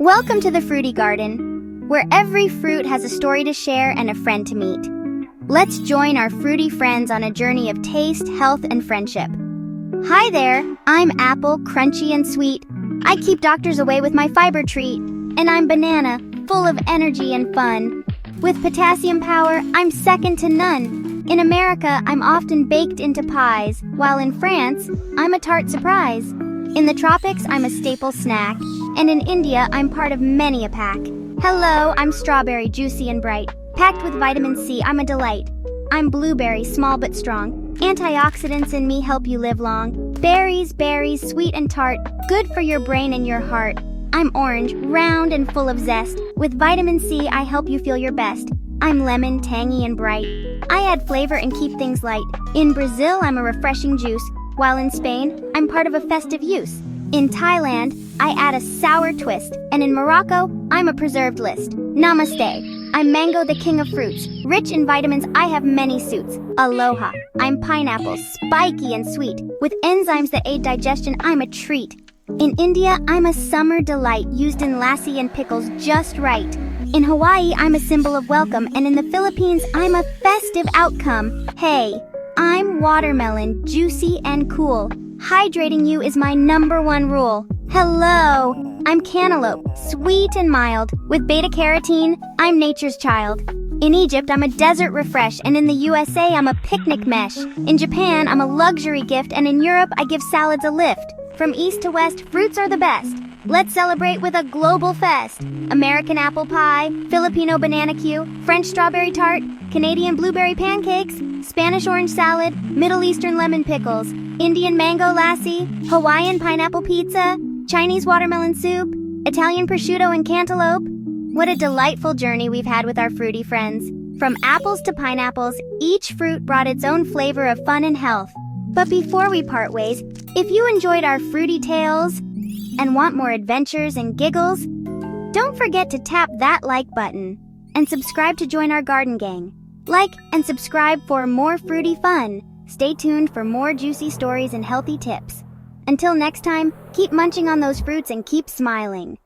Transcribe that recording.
Welcome to the Fruity Garden, where every fruit has a story to share and a friend to meet. Let's join our fruity friends on a journey of taste, health, and friendship. Hi there, I'm apple, crunchy and sweet. I keep doctors away with my fiber treat. And I'm banana, full of energy and fun. With potassium power, I'm second to none. In America, I'm often baked into pies, while in France, I'm a tart surprise. In the tropics, I'm a staple snack, and in India, I'm part of many a pack. Hello, I'm strawberry, juicy and bright. Packed with vitamin C, I'm a delight. I'm blueberry, small but strong. Antioxidants in me help you live long. Berries, sweet and tart, good for your brain and your heart. I'm orange, round and full of zest. With vitamin C, I help you feel your best. I'm lemon, tangy and bright. I add flavor and keep things light. In Brazil, I'm a refreshing juice. While in Spain, I'm part of a festive use. In Thailand, I add a sour twist. And in Morocco, I'm a preserved list. Namaste. I'm mango, the king of fruits. Rich in vitamins, I have many suits. Aloha. I'm pineapple, spiky and sweet. With enzymes that aid digestion, I'm a treat. In India, I'm a summer delight, used in lassi and pickles just right. In Hawaii, I'm a symbol of welcome, and in the Philippines, I'm a festive outcome. Hey, I'm watermelon, juicy and cool. Hydrating you is my #1 rule. Hello, I'm cantaloupe, sweet and mild. With beta-carotene, I'm nature's child. In Egypt, I'm a desert refresh, and in the USA, I'm a picnic mesh. In Japan, I'm a luxury gift, and in Europe, I give salads a lift. From east to west, fruits are the best. Let's celebrate with a global fest. American apple pie, Filipino banana Q, French strawberry tart, Canadian blueberry pancakes, Spanish orange salad, Middle Eastern lemon pickles, Indian mango lassi, Hawaiian pineapple pizza, Chinese watermelon soup, Italian prosciutto and cantaloupe. What a delightful journey we've had with our fruity friends. From apples to pineapples, each fruit brought its own flavor of fun and health. But before we part ways, if you enjoyed our fruity tales and want more adventures and giggles, don't forget to tap that like button and subscribe to join our garden gang. Like and subscribe for more fruity fun. Stay tuned for more juicy stories and healthy tips. Until next time, keep munching on those fruits and keep smiling.